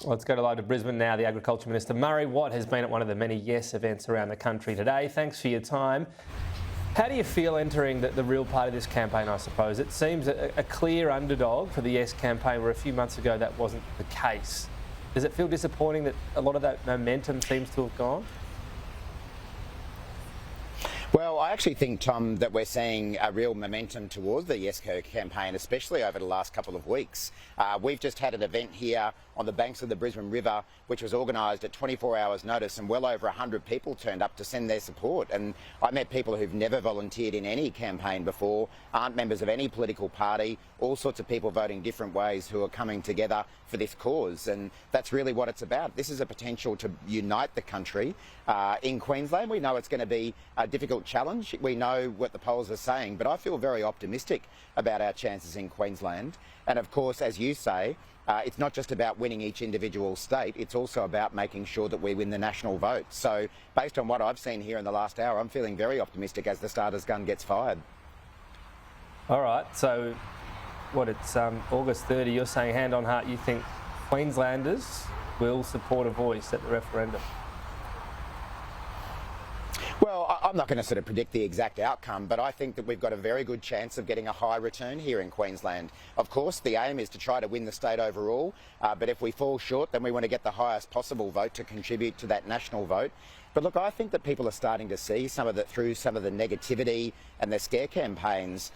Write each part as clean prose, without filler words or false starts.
Let's go to live to Brisbane now. The Agriculture Minister, Murray Watt, has been at one of the many Yes events around the country today. Thanks for your time. How do you feel entering the real part of this campaign, I suppose? It seems a clear underdog for the Yes campaign, where a few months ago that wasn't the case. Does it feel disappointing that a lot of that momentum seems to have gone? Well, I actually think, Tom, that we're seeing a real momentum towards the Yes campaign, especially over the last couple of weeks. We've just had an event here on the banks of the Brisbane River, which was organised at 24 hours notice, and well over 100 people turned up to send their support. And I met people who've never volunteered in any campaign before, aren't members of any political party, all sorts of people voting different ways who are coming together for this cause. And that's really what it's about. This is a potential to unite the country. In Queensland, we know it's going to be a difficult challenge. We know what the polls are saying, but I feel very optimistic about our chances in Queensland. And of course, as you say, it's not just about winning each individual state, it's also about making sure that we win the national vote. So based on what I've seen here in the last hour, I'm feeling very optimistic as the starter's gun gets fired. All right, so it's August 30, you're saying hand on heart you think Queenslanders will support a Voice at the referendum? Well, I'm not going to sort of predict the exact outcome, but I think that we've got a very good chance of getting a high return here in Queensland. Of course, the aim is to try to win the state overall, but if we fall short, then we want to get the highest possible vote to contribute to that national vote. But look, I think that people are starting to see through some of the negativity and the scare campaigns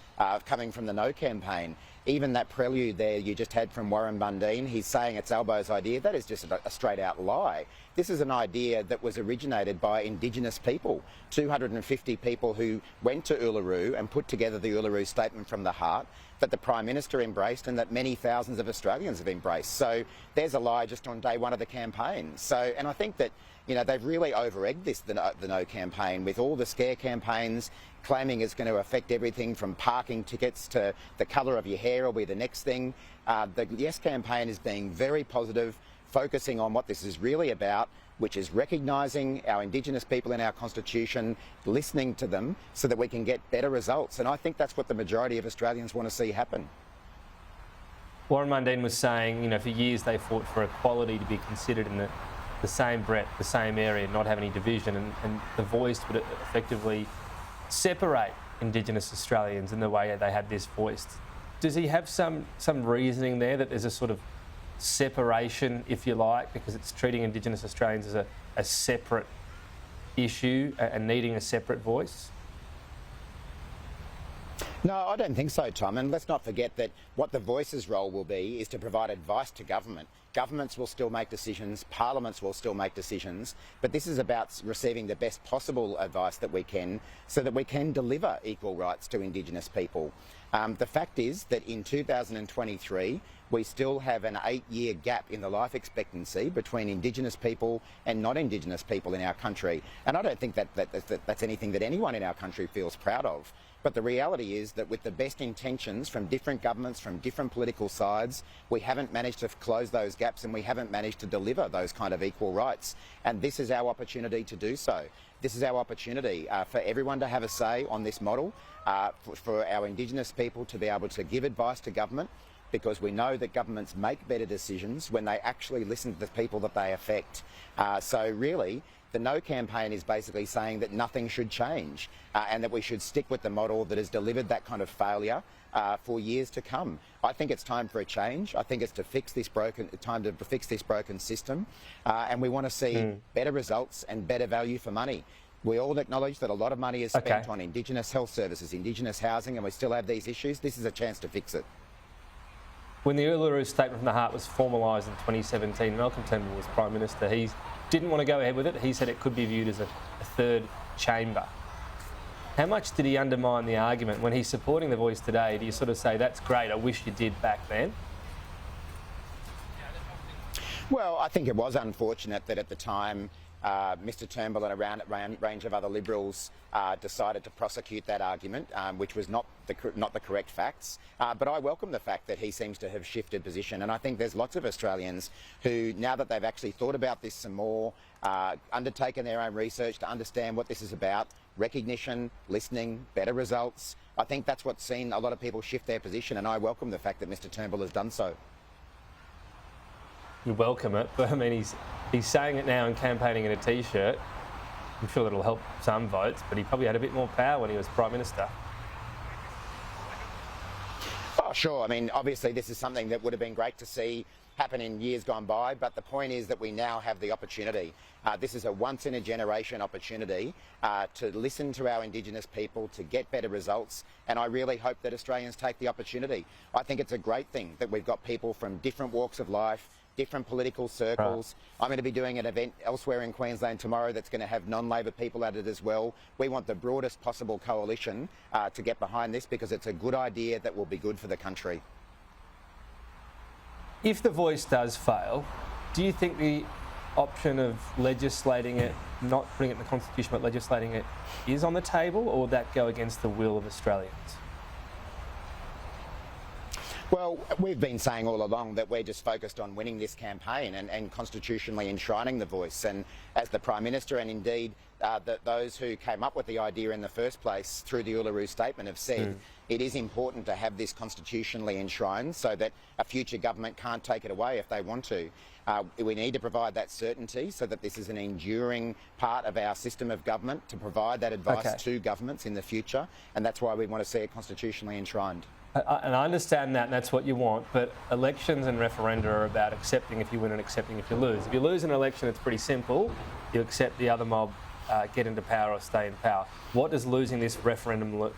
coming from the No campaign. Even that prelude there you just had from Warren Mundine, he's saying it's Albo's idea. That is just a straight-out lie. This is an idea that was originated by Indigenous people, 250 people who went to Uluru and put together the Uluru Statement from the Heart that the Prime Minister embraced and that many thousands of Australians have embraced. So there's a lie just on day one of the campaign. So, and I think that, you know, they've really over-egged the No campaign with all the scare campaigns, claiming it's going to affect everything from parking tickets to the colour of your hair will be the next thing. The Yes campaign is being very positive, focusing on what this is really about, which is recognising our Indigenous people in our Constitution, listening to them so that we can get better results. And I think that's what the majority of Australians want to see happen. Warren Mundine was saying, you know, for years they fought for equality to be considered in the same breadth, the same area, not have any division, and the Voice would effectively separate Indigenous Australians in the way they had this voiced. Does he have some reasoning there that there's a sort of separation, if you like, because it's treating Indigenous Australians as a separate issue and needing a separate voice? No, I don't think so, Tom. And let's not forget that what the Voice's role will be is to provide advice to government. Governments will still make decisions, parliaments will still make decisions, but this is about receiving the best possible advice that we can so that we can deliver equal rights to Indigenous people. The fact is that in 2023, we still have an 8-year gap in the life expectancy between Indigenous people and non-Indigenous people in our country. And I don't think that's anything that anyone in our country feels proud of. But the reality is that with the best intentions from different governments, from different political sides, we haven't managed to close those gaps and we haven't managed to deliver those kind of equal rights. And this is our opportunity to do so. This is our opportunity for everyone to have a say on this model, for our Indigenous people to be able to give advice to government, because we know that governments make better decisions when they actually listen to the people that they affect. So really, the No campaign is basically saying that nothing should change and that we should stick with the model that has delivered that kind of failure for years to come. I think it's time for a change. I think it's time to fix this broken system, and we want to see better results and better value for money. We all acknowledge that a lot of money is spent on Indigenous health services, Indigenous housing, and we still have these issues. This is a chance to fix it. When the Uluru Statement from the Heart was formalised in 2017, Malcolm Turnbull was Prime Minister. He didn't want to go ahead with it. He said it could be viewed as a third chamber. How much did he undermine the argument? When he's supporting the Voice today, do you sort of say, that's great, I wish you did back then? Well, I think it was unfortunate that at the time Mr Turnbull and a range of other Liberals decided to prosecute that argument, which was not the correct facts. But I welcome the fact that he seems to have shifted position, and I think there's lots of Australians who, now that they've actually thought about this some more, undertaken their own research to understand what this is about, recognition, listening, better results, I think that's what's seen a lot of people shift their position, and I welcome the fact that Mr Turnbull has done so. you welcome it, but I mean, he's saying it now and campaigning in a T-shirt. I'm sure that'll help some votes, but he probably had a bit more power when he was Prime Minister. Oh, sure. I mean, obviously this is something that would have been great to see happen in years gone by, but the point is that we now have the opportunity. This is a once-in-a-generation opportunity to listen to our Indigenous people, to get better results, and I really hope that Australians take the opportunity. I think it's a great thing that we've got people from different walks of life, different political circles. Right. I'm going to be doing an event elsewhere in Queensland tomorrow that's going to have non-Labor people at it as well. We want the broadest possible coalition to get behind this because it's a good idea that will be good for the country. If the voice does fail, do you think the option of legislating it, not putting it in the Constitution but legislating it, is on the table, or would that go against the will of Australians? Well, we've been saying all along that we're just focused on winning this campaign and constitutionally enshrining the voice. And as the Prime Minister and indeed those who came up with the idea in the first place through the Uluru Statement have said, it is important to have this constitutionally enshrined so that a future government can't take it away if they want to. We need to provide that certainty so that this is an enduring part of our system of government, to provide that advice to governments in the future, and that's why we want to see it constitutionally enshrined. And I understand that, and that's what you want, but elections and referenda are about accepting if you win and accepting if you lose. If you lose an election, it's pretty simple. You accept the other mob, get into power or stay in power. What does losing this referendum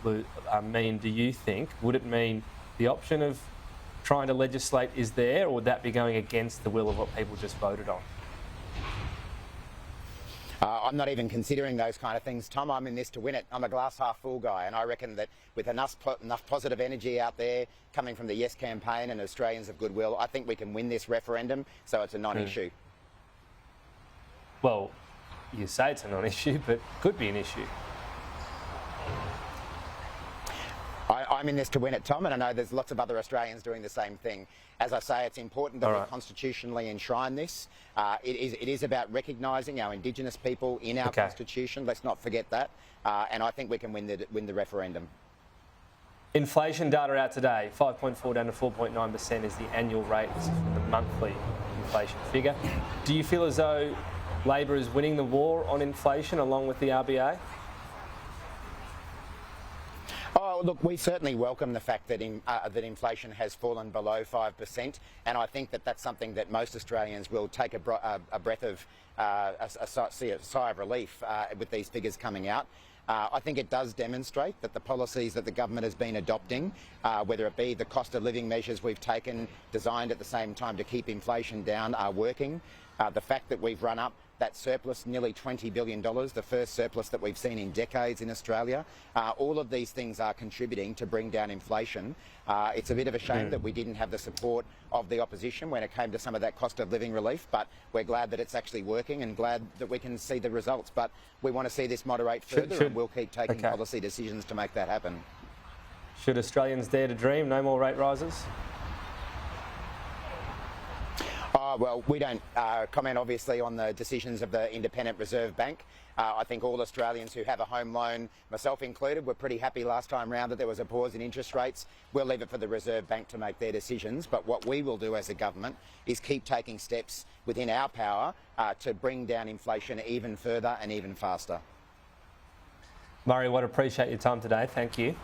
mean, do you think? Would it mean the option of trying to legislate is there, or would that be going against the will of what people just voted on? I'm not even considering those kind of things, Tom. I'm in this to win it. I'm a glass half full guy, and I reckon that with enough positive energy out there coming from the Yes campaign and Australians of goodwill, I think we can win this referendum, so it's a non-issue. Well, you say it's a non-issue, but could be an issue. I'm in this to win it, Tom, and I know there's lots of other Australians doing the same thing. As I say, it's important that we constitutionally enshrine this. It is about recognising our Indigenous people in our constitution. Let's not forget that. And I think we can win the referendum. Inflation data out today, 5.4 down to 4.9% is the annual rate. This is from the monthly inflation figure. Do you feel as though Labor is winning the war on inflation along with the RBA? Oh, look, we certainly welcome the fact that that inflation has fallen below 5%, and I think that that's something that most Australians will take a breath of, a sigh of relief with these figures coming out. I think it does demonstrate that the policies that the government has been adopting, whether it be the cost of living measures we've taken, designed at the same time to keep inflation down, are working. The fact that we've run up that surplus, nearly $20 billion, the first surplus that we've seen in decades in Australia, all of these things are contributing to bring down inflation. It's a bit of a shame that we didn't have the support of the opposition when it came to some of that cost of living relief, but we're glad that it's actually working and glad that we can see the results. But we want to see this moderate further, and we'll keep taking policy decisions to make that happen. Should Australians dare to dream? No more rate rises? Well, we don't comment, obviously, on the decisions of the Independent Reserve Bank. I think all Australians who have a home loan, myself included, were pretty happy last time round that there was a pause in interest rates. We'll leave it for the Reserve Bank to make their decisions. But what we will do as a government is keep taking steps within our power to bring down inflation even further and even faster. Murray, I appreciate your time today. Thank you.